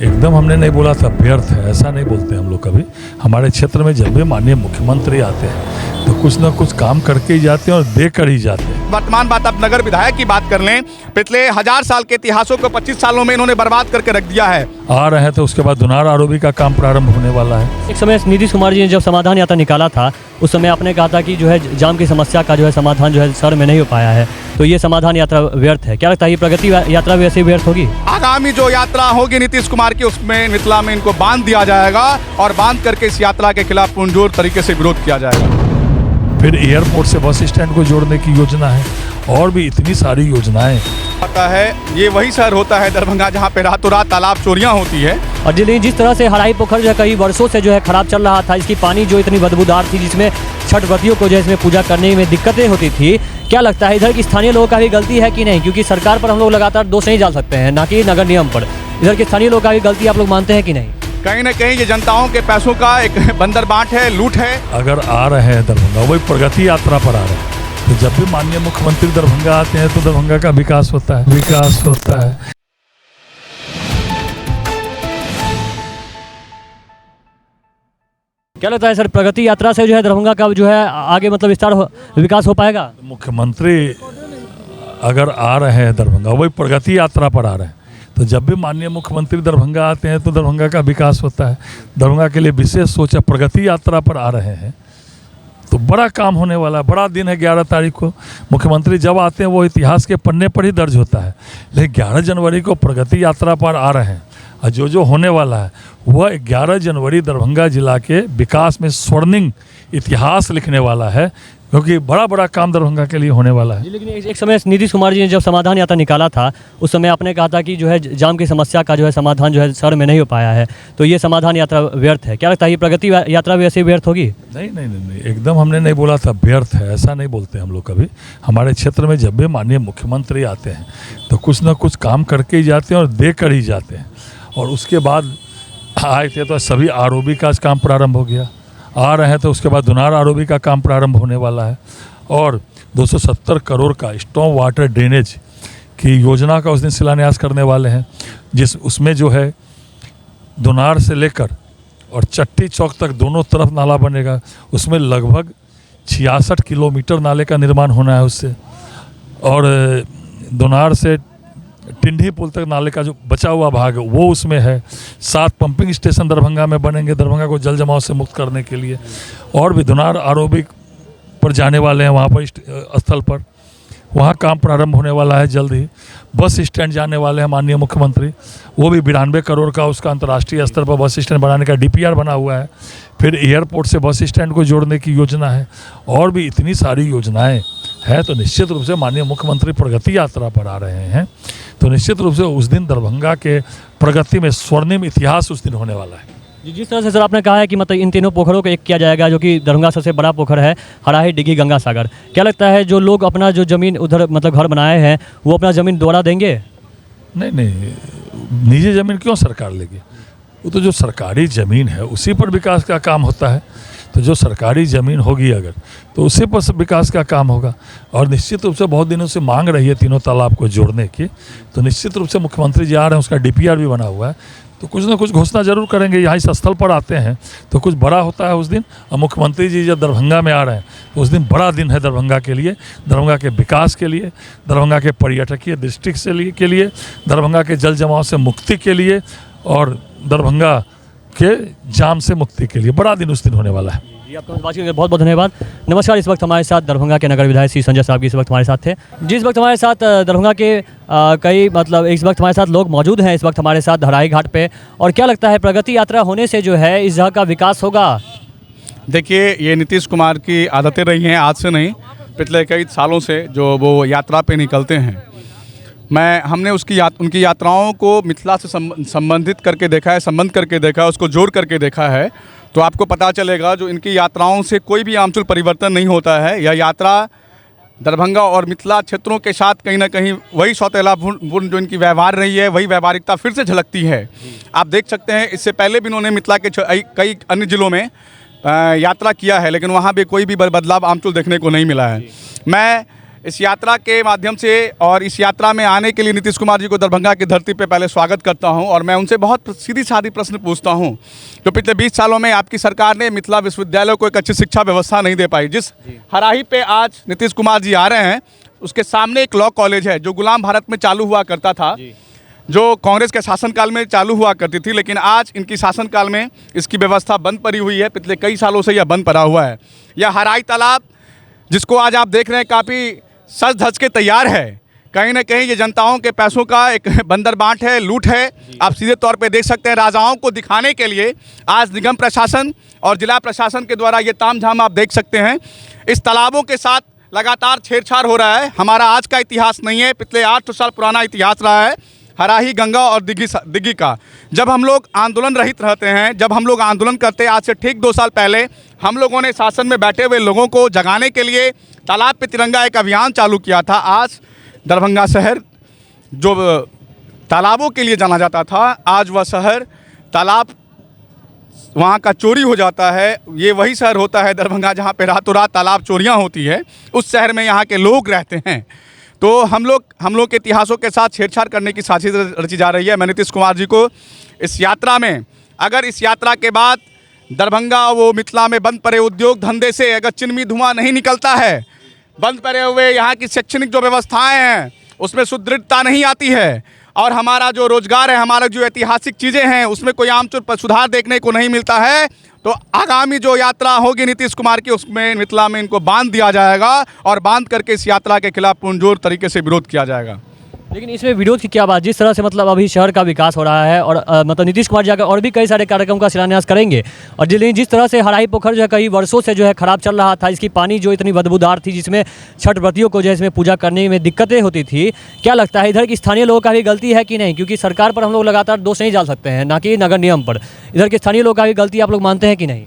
एकदम हमने नहीं बोला था व्यर्थ है, ऐसा नहीं बोलते हम लोग कभी। हमारे क्षेत्र में जब भी माननीय मुख्यमंत्री आते हैं तो कुछ ना कुछ काम करके ही जाते हैं और दे कर ही जाते हैं। वर्तमान बात आप नगर विधायक की बात कर लें, पिछले 1000 साल के इतिहासों को 25 सालों में इन्होंने बर्बाद करके रख दिया है। आ रहे हैं तो उसके बाद दुनार आरोबी का काम प्रारंभ होने वाला है। एक समय नीतीश कुमार जी ने जब समाधान यात्रा निकाला था उस समय आपने कहा था कि जो है जाम की समस्या का जो है समाधान जो है शहर में नहीं हो पाया है, तो ये समाधान यात्रा व्यर्थ है। क्या लगता है ये प्रगति यात्रा भी ऐसे व्यर्थ होगी? आगामी जो यात्रा होगी नीतीश कुमार की, उसमें मिथिला में इनको बांध दिया जाएगा और बांध करके इस यात्रा के खिलाफ पुरजोर तरीके से विरोध किया जाएगा। फिर एयरपोर्ट से बस स्टैंड को जोड़ने की योजना है और भी इतनी सारी योजनाएं। पता है ये वही शहर होता है दरभंगा जहाँ पे रातों रात तालाब चोरियाँ होती है। और जिस तरह से हराई पोखर जो है कई वर्षों से जो है खराब चल रहा था, इसकी पानी जो इतनी बदबूदार थी, जिसमें छठ व्रतियों को जो है इसमें पूजा करने में दिक्कतें होती थी, क्या लगता है इधर की स्थानीय लोगों का भी गलती है कि नहीं? क्योंकि सरकार पर हम लोग लगातार दोष नहीं डाल सकते हैं, ना कि नगर निगम पर। इधर के स्थानीय लोगों का भी गलती आप लोग मानते हैं कि नहीं? कहीं ना कहीं ये जनताओं के पैसों का एक बंदर बांट है, लूट है। अगर आ रहे हैं दरभंगा, वही प्रगति यात्रा पर आ रहे हैं, तो जब भी माननीय मुख्यमंत्री दरभंगा आते हैं तो दरभंगा का विकास होता है, विकास होता है। क्या लगता है सर, प्रगति यात्रा से जो है दरभंगा का जो है आगे मतलब विकास हो पाएगा? मुख्यमंत्री अगर आ रहे हैं दरभंगा, वही प्रगति यात्रा पर आ रहे हैं, तो जब भी माननीय मुख्यमंत्री दरभंगा आते हैं तो दरभंगा का विकास होता है। दरभंगा के लिए विशेष सोचा, प्रगति यात्रा पर आ रहे हैं तो बड़ा काम होने वाला है। बड़ा दिन है 11 तारीख को। मुख्यमंत्री जब आते हैं वो इतिहास के पन्ने पर ही दर्ज होता है, लेकिन 11 जनवरी को प्रगति यात्रा पर आ रहे हैं और जो होने वाला है वह 11 जनवरी दरभंगा जिला के विकास में स्वर्णिम इतिहास लिखने वाला है, क्योंकि बड़ा बड़ा काम दरभंगा के लिए होने वाला है। लेकिन एक समय नीतीश कुमार जी ने जब समाधान यात्रा निकाला था उस समय आपने कहा था कि जो है जाम की समस्या का जो है समाधान जो है शहर में नहीं हो पाया है, तो ये समाधान यात्रा व्यर्थ है। क्या लगता है ये प्रगति यात्रा भी ऐसे व्यर्थ होगी? नहीं, एकदम हमने नहीं बोला था व्यर्थ है, ऐसा नहीं बोलते हम लोग कभी। हमारे क्षेत्र में जब भी माननीय मुख्यमंत्री आते हैं तो कुछ ना कुछ काम करके ही जाते हैं और दे कर ही जाते हैं। और उसके बाद आए थे तो सभी आरओबी का काम प्रारंभ हो गया। आ रहे हैं तो उसके बाद दुनार आरओबी का काम प्रारंभ होने वाला है और 270 करोड़ का स्टॉर्म वाटर ड्रेनेज की योजना का उस दिन शिलान्यास करने वाले हैं, उसमें जो है दुनार से लेकर और चट्टी चौक तक दोनों तरफ नाला बनेगा। उसमें लगभग 66 किलोमीटर नाले का निर्माण होना है उससे, और दुनार से टिंडी पुल तक नाले का जो बचा हुआ भाग है वो उसमें है। 7 पंपिंग स्टेशन दरभंगा में बनेंगे दरभंगा को जल जमाव से मुक्त करने के लिए, और भी दुनार आरओबी पर जाने वाले हैं, वहाँ पर स्थल पर वहाँ काम प्रारंभ होने वाला है जल्द ही। बस स्टैंड जाने वाले हैं माननीय मुख्यमंत्री, वो भी 92 करोड़ का उसका अंतर्राष्ट्रीय स्तर पर बस स्टैंड बनाने का डीपीआर बना हुआ है। फिर एयरपोर्ट से बस स्टैंड को जोड़ने की योजना है और भी इतनी सारी योजनाएं हैं। तो निश्चित रूप से माननीय मुख्यमंत्री प्रगति यात्रा पर आ रहे हैं, तो निश्चित रूप से उस दिन दरभंगा के प्रगति में स्वर्णिम इतिहास उस दिन होने वाला है। जिस तरह से सर आपने कहा है कि मतलब इन तीनों पोखरों को एक किया जाएगा, जो कि दरभंगा सबसे बड़ा पोखर है, हराही, डिग्गी, गंगा सागर। क्या लगता है जो लोग अपना जो ज़मीन उधर मतलब घर बनाए हैं वो अपना ज़मीन दोबारा देंगे? नहीं, निजी ज़मीन क्यों सरकार लेगी? वो तो जो सरकारी ज़मीन है उसी पर विकास का काम होता है। तो जो सरकारी ज़मीन होगी अगर, तो उसी पर विकास का काम होगा। और निश्चित रूप से बहुत दिनों से मांग रही है तीनों तालाब को जोड़ने की, तो निश्चित रूप से मुख्यमंत्री जी आ रहे हैं, उसका डीपीआर भी बना हुआ है, तो कुछ ना कुछ घोषणा जरूर करेंगे। यहाँ इस स्थल पर आते हैं तो कुछ बड़ा होता है उस दिन, और मुख्यमंत्री जी जब दरभंगा में आ रहे हैं तो उस दिन बड़ा दिन है दरभंगा के लिए, दरभंगा के विकास के लिए, दरभंगा के पर्यटकीय दृष्टि से के लिए, दरभंगा के जल जमाव से मुक्ति के लिए और दरभंगा के जाम से मुक्ति के लिए बड़ा दिन उस दिन होने वाला है। जी, आपका बात करके बहुत बहुत धन्यवाद। नमस्कार, इस वक्त हमारे साथ दरभंगा के नगर विधायक श्री संजय साहब इस वक्त हमारे साथ थे। जिस वक्त हमारे साथ दरभंगा के कई मतलब इस वक्त हमारे साथ लोग मौजूद हैं, इस वक्त हमारे साथ हराही घाट पे। और क्या लगता है प्रगति यात्रा होने से जो है इस जगह का विकास होगा? देखिए, ये नीतीश कुमार की आदतें रही हैं, आज से नहीं, पिछले कई सालों से जो वो यात्रा पे निकलते हैं। हमने उनकी यात्राओं को मिथिला से संबंधित करके देखा है, संबंध करके देखा है, उसको जोड़ करके देखा है, तो आपको पता चलेगा जो इनकी यात्राओं से कोई भी आमूल परिवर्तन नहीं होता है। यह यात्रा दरभंगा और मिथिला क्षेत्रों के साथ कहीं ना कहीं वही सौतेलापूर्ण जो इनकी व्यवहार रही है, वही व्यवहारिकता फिर से झलकती है। आप देख सकते हैं, इससे पहले भी इन्होंने मिथिला के कई अन्य जिलों में यात्रा किया है, लेकिन वहाँ भी कोई भी बदलाव आमतौर देखने को नहीं मिला है। मैं इस यात्रा के माध्यम से और इस यात्रा में आने के लिए नीतीश कुमार जी को दरभंगा की धरती पे पहले स्वागत करता हूं और मैं उनसे बहुत सीधी सादी प्रश्न पूछता हूं। तो पिछले 20 सालों में आपकी सरकार ने मिथिला विश्वविद्यालय को एक अच्छी शिक्षा व्यवस्था नहीं दे पाई। जिस हराही पे आज नीतीश कुमार जी आ रहे हैं उसके सामने एक लॉ कॉलेज है जो गुलाम भारत में चालू हुआ करता था, जो कांग्रेस के शासनकाल में चालू हुआ करती थी, लेकिन आज इनकी शासनकाल में इसकी व्यवस्था बंद पड़ी हुई है। पिछले कई सालों से यह बंद पड़ा हुआ है। यह हराही तालाब जिसको आज आप देख रहे हैं काफ़ी सज धज के तैयार है, कहीं ना कहीं ये जनताओं के पैसों का एक बंदरबांट है, लूट है। आप सीधे तौर पे देख सकते हैं राजाओं को दिखाने के लिए आज निगम प्रशासन और जिला प्रशासन के द्वारा ये तामझाम आप देख सकते हैं। इस तालाबों के साथ लगातार छेड़छाड़ हो रहा है। हमारा आज का इतिहास नहीं है, पिछले 800 साल पुराना इतिहास रहा है हराही, गंगा और दिघी का। जब हम लोग आंदोलन रहित रहते हैं, जब हम लोग आंदोलन करते हैं, आज से ठीक 2 साल पहले हम लोगों ने शासन में बैठे हुए लोगों को जगाने के लिए तालाब पे तिरंगा एक अभियान चालू किया था। आज दरभंगा शहर जो तालाबों के लिए जाना जाता था, आज वह शहर तालाब वहाँ का चोरी हो जाता है। ये वही शहर होता है दरभंगा जहाँ पे रातों रात तालाब चोरियाँ होती है। उस शहर में यहाँ के लोग रहते हैं। तो हम लोग के इतिहासों के साथ छेड़छाड़ करने की साजिश रची जा रही है। मैं नीतीश कुमार जी को इस यात्रा में, अगर इस यात्रा के बाद दरभंगा वो मिथिला में बंद पड़े उद्योग धंधे से अगर चिन्हमी धुआं नहीं निकलता है, बंद पड़े हुए यहाँ की शैक्षणिक जो व्यवस्थाएं हैं उसमें सुदृढ़ता नहीं आती है, और हमारा जो रोजगार है, हमारा जो ऐतिहासिक चीज़ें हैं उसमें कोई आमतौर पर सुधार देखने को नहीं मिलता है, तो आगामी जो यात्रा होगी नीतीश कुमार की उसमें मिथिला में इनको बांध दिया जाएगा और बांध करके इस यात्रा के खिलाफ पुरजोर तरीके से विरोध किया जाएगा। लेकिन इसमें विरोध की क्या बात, जिस तरह से मतलब अभी शहर का विकास हो रहा है और मतलब नीतीश कुमार जाकर और भी कई सारे कार्यक्रम का शिलान्यास करेंगे, और जिस तरह से हराही पोखर जो है कई वर्षों से जो है खराब चल रहा था, इसकी पानी जो इतनी बदबूदार थी, जिसमें छठ व्रतियों को जो है इसमें पूजा करने में दिक्कतें होती थी, क्या लगता है इधर की स्थानीय लोगों का भी गलती है कि नहीं? क्योंकि सरकार पर हम लोग लगातार दोष नहीं डाल सकते हैं, ना कि नगर निगम पर। इधर के स्थानीय लोगों का भी गलती आप लोग मानते हैं कि नहीं?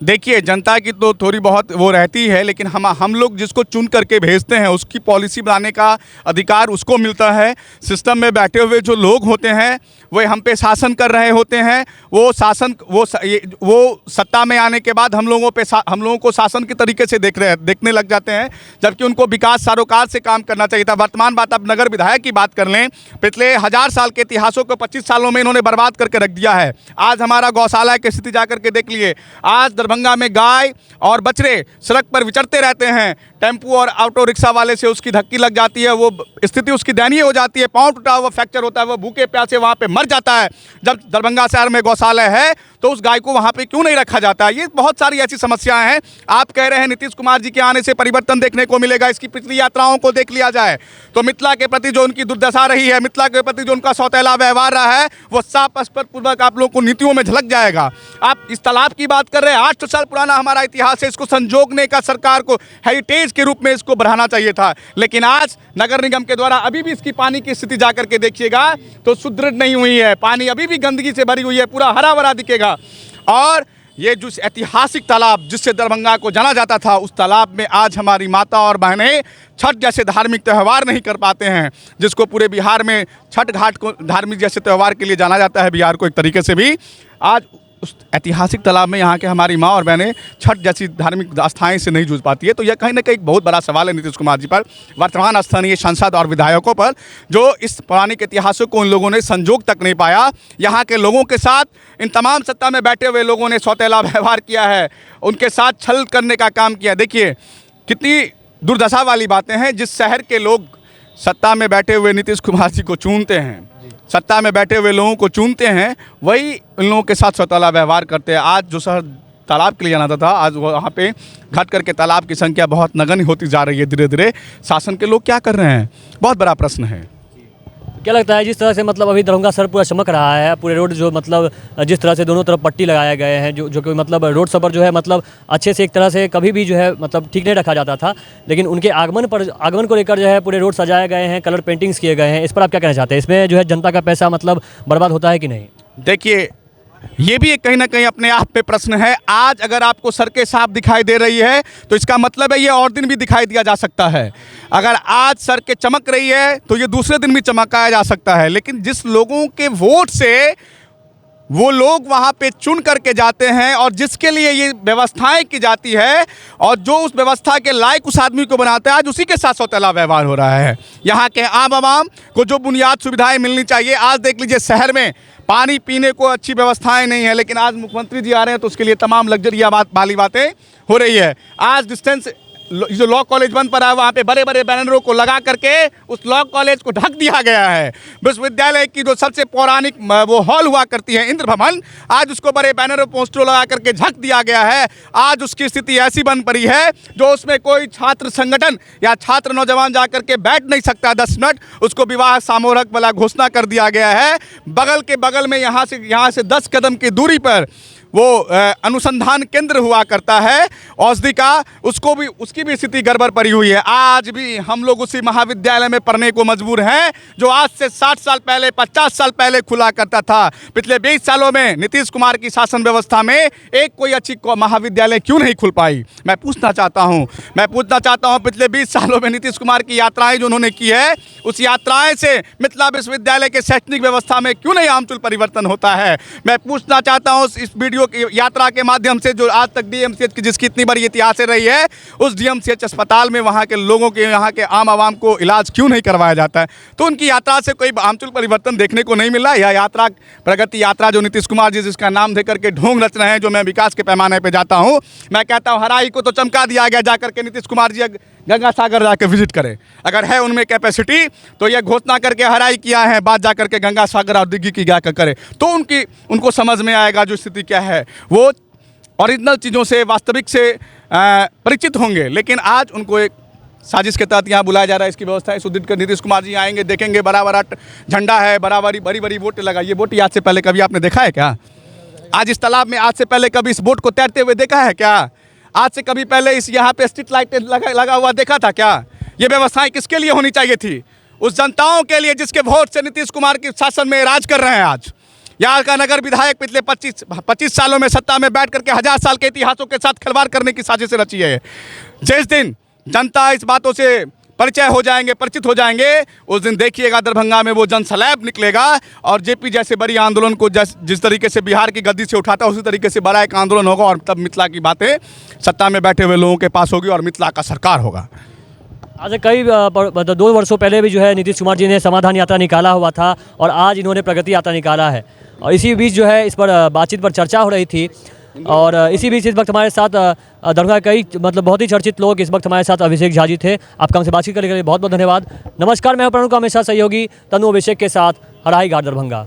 देखिए, जनता की तो थोड़ी बहुत वो रहती है, लेकिन हम लोग जिसको चुन करके भेजते हैं उसकी पॉलिसी बनाने का अधिकार उसको मिलता है। सिस्टम में बैठे हुए जो लोग होते हैं वो हम पे शासन कर रहे होते हैं। वो सत्ता में आने के बाद हम लोगों को शासन के तरीके से देखने लग जाते हैं, जबकि उनको विकास सरोकार से काम करना चाहिए था। वर्तमान बात आप नगर विधायक की बात कर लें, पिछले 1000 साल के इतिहासों को 25 सालों में इन्होंने बर्बाद करके रख दिया है। आज हमारा गौशाला की स्थिति जा करके देख लिए। आज दरभंगा में गाय और बछड़े सड़क पर विचरते रहते हैं, टेम्पू और ऑटो रिक्शा वाले से उसकी धक्की लग जाती है, वो स्थिति उसकी दयनीय हो जाती है, पाँव टूटा हुआ फ्रैक्चर होता है, वो भूखे प्यासे वहाँ पे मर जाता है। जब दरभंगा शहर में गौशाला है तो उस गाय को वहाँ पे क्यों नहीं रखा जाता है? ये बहुत सारी ऐसी समस्याएं हैं। आप कह रहे हैं नीतीश कुमार जी के आने से परिवर्तन देखने को मिलेगा, इसकी पिछली यात्राओं को देख लिया जाए तो मिथिला के प्रति जो उनकी दुर्दशा रही है, मिथिला के प्रति जो उनका सौतेला व्यवहार रहा है, वो साफ स्पष्टपूर्वक आप लोगों को नीतियों में झलक जाएगा। आप इस तालाब की बात कर रहे हैं, 800 साल पुराना हमारा इतिहास है, इसको संजोगने का सरकार को हेरिटेज के रूप में इसको बढ़ाना चाहिए था, लेकिन आज नगर निगम के द्वारा अभी भी इसकी पानी की स्थिति जाकर के देखिएगा तो सुदृढ़ नहीं हुई है। पानी अभी भी गंदगी से भरी हुई है, पूरा हरा भरा दिखेगा। और ये जो ऐतिहासिक तालाब जिससे दरभंगा को जाना जाता था, उस तालाब में आज हमारी माता और बहनें छठ जैसे धार्मिक त्यौहार नहीं कर पाते हैं, जिसको पूरे बिहार में छठ घाट को धार्मिक जैसे त्यौहार के लिए जाना जाता है बिहार को एक तरीके से भी। आज उस ऐतिहासिक तालाब में यहाँ के हमारी माँ और बहनें छठ जैसी धार्मिक आस्थाएं से नहीं जूझ पाती है। तो यह कहीं ना कहीं एक बहुत बड़ा सवाल है नीतीश कुमार जी पर, वर्तमान स्थानीय सांसद और विधायकों पर, जो इस पौराणिक इतिहासों को उन लोगों ने संजोग तक नहीं पाया। यहाँ के लोगों के साथ इन तमाम सत्ता में बैठे हुए लोगों ने सौतेला व्यवहार किया है, उनके साथ छल करने का काम किया। देखिए कितनी दुर्दशा वाली बातें हैं। जिस शहर के लोग सत्ता में बैठे हुए नीतीश कुमार जी को चुनते हैं, सत्ता में बैठे हुए लोगों को चुनते हैं, वही उन लोगों के साथ सौतेला व्यवहार करते हैं। आज जो शहर तालाब के लिए जाना था, आज वहाँ पे घट करके तालाब की संख्या बहुत नगण्य होती जा रही है धीरे धीरे। शासन के लोग क्या कर रहे हैं, बहुत बड़ा प्रश्न है। क्या लगता है जिस तरह से मतलब अभी दरभंगा शहर पूरा चमक रहा है, पूरे रोड जो मतलब जिस तरह से दोनों तरफ पट्टी लगाए गए हैं, जो कि मतलब रोड सफर जो है मतलब अच्छे से एक तरह से कभी भी जो है मतलब ठीक नहीं रखा जाता था, लेकिन उनके आगमन को लेकर जो है पूरे रोड सजाए गए हैं, कलर पेंटिंग्स किए गए हैं, इस पर आप क्या कहना चाहते हैं? इसमें जो है जनता का पैसा मतलब बर्बाद होता है कि नहीं? देखिए, ये भी कहीं ना कहीं अपने आप पे प्रश्न है। आज अगर आपको सड़कें साफ दिखाई दे रही है तो इसका मतलब है ये और दिन भी दिखाई दिया जा सकता है। अगर आज सड़कें चमक रही है तो ये दूसरे दिन भी चमकाया जा सकता है। लेकिन जिस लोगों के वोट से वो लोग वहाँ पे चुन करके जाते हैं और जिसके लिए ये व्यवस्थाएं की जाती है और जो उस व्यवस्था के लायक उस आदमी को बनाता है, आज उसी के साथ सौतेला व्यवहार हो रहा है। यहाँ के आम आवाम को जो बुनियाद सुविधाएं मिलनी चाहिए, आज देख लीजिए शहर में पानी पीने को अच्छी व्यवस्थाएं नहीं है, लेकिन आज मुख्यमंत्री जी आ रहे हैं तो उसके लिए तमाम लग्जरिया वाली बातें हो रही है। आज डिस्टेंस जो लॉ कॉलेज बंद पड़ा है, वहाँ पे बड़े बड़े बैनरों को लगा करके उस लॉ कॉलेज को ढक दिया गया है। विश्वविद्यालय की जो सबसे पौराणिक वो हॉल हुआ करती है इंद्र भवन, आज उसको बड़े बैनरों पोस्टरों लगा करके ढक दिया गया है। आज उसकी स्थिति ऐसी बन पड़ी है जो उसमें कोई छात्र संगठन या छात्र नौजवान जा करके बैठ नहीं सकता 10 मिनट, उसको विवाह सामूहिक वाला घोषणा कर दिया गया है। बगल के बगल में यहाँ से 10 कदम की दूरी पर वो अनुसंधान केंद्र हुआ करता है औषधि का, उसकी भी स्थिति गड़बड़ पड़ी हुई है। आज भी हम लोग उसी महाविद्यालय में पढ़ने को मजबूर हैं जो आज से 60 साल पहले 50 साल पहले खुला करता था। पिछले 20 सालों में नीतीश कुमार की शासन व्यवस्था में एक कोई अच्छी महाविद्यालय क्यों नहीं खुल पाई? मैं पूछना चाहता हूँ पिछले 20 सालों में नीतीश कुमार की यात्राएं जो उन्होंने की है, उस यात्राएं से मिथिला विश्वविद्यालय के शैक्षणिक व्यवस्था में क्यों नहीं आमूल परिवर्तन होता है? मैं पूछना चाहता हूँ इस वीडियो की यात्रा के माध्यम से, जो आज तक डीएमसीएच की जिसकी इतनी बड़ी इतिहास रही है, उस डीएमसीएच अस्पताल में वहाँ के लोगों के, यहाँ के आम आवाम को इलाज क्यों नहीं करवाया जाता है? तो उनकी यात्रा से कोई आमूल परिवर्तन देखने को नहीं मिला। यह यात्रा प्रगति यात्रा जो नीतीश कुमार जी जिसका नाम दे करके ढोंग रच रहे हैं, जो मैं विकास के पैमाने पर जाता हूँ, मैं कहता हूँ हराई को तो चमका दिया गया, जाकर के नीतीश कुमार जी गंगा सागर जाकर विजिट करें। अगर है उनमें कैपेसिटी तो यह घोषणा करके हराई किया है, बात जाकर के गंगा सागर और दिग्गी की जाकर करें, तो उनको समझ में आएगा जो स्थिति क्या है। वो ओरिजिनल चीज़ों से, वास्तविक से परिचित होंगे। लेकिन आज उनको एक साजिश के तहत यहाँ बुलाया जा रहा है, इसकी व्यवस्था है। सुदृढ़ कर नीतीश कुमार जी आएंगे, देखेंगे बड़ा बड़ा झंडा है, बड़ी बड़ी बोट लगा। ये बोट आज से पहले कभी आपने देखा है क्या? आज इस तालाब में आज से पहले कभी इस बोट को तैरते हुए देखा है क्या? आज से कभी पहले इस यहाँ पे स्ट्रीट लाइट लगा हुआ देखा था क्या? ये व्यवस्थाएं किसके लिए होनी चाहिए थी? उस जनताओं के लिए जिसके वोट से नीतीश कुमार के शासन में राज कर रहे हैं। आज यहाँ का नगर विधायक पिछले 25 सालों में सत्ता में बैठ करके 1000 साल के इतिहासों के साथ खिलवाड़ करने की साजिश रची है। जिस दिन जनता इस बातों से परिचित हो जाएंगे, उस दिन देखिएगा दरभंगा में वो जन सैलाब निकलेगा और जेपी जैसे बड़ी आंदोलन को जिस तरीके से बिहार की गद्दी से उठाता है, उसी तरीके से बड़ा एक आंदोलन होगा और तब मिथिला की बातें सत्ता में बैठे हुए लोगों के पास होगी और मिथिला का सरकार होगा। आज कई 2 वर्षों पहले भी जो है नीतीश कुमार जी ने समाधान यात्रा निकाला हुआ था और आज इन्होंने प्रगति यात्रा निकाला है, और इसी बीच जो है इस पर बातचीत पर चर्चा हो रही थी। और इसी बीच इस वक्त हमारे साथ दरभंगा कई बहुत ही चर्चित लोग इस वक्त हमारे साथ अभिषेक झा जी थे। आपका हमसे बातचीत करने के लिए बहुत बहुत धन्यवाद। नमस्कार, मैं प्रणव का हमेशा सहयोगी तनु अभिषेक के साथ हराही घाट दरभंगा।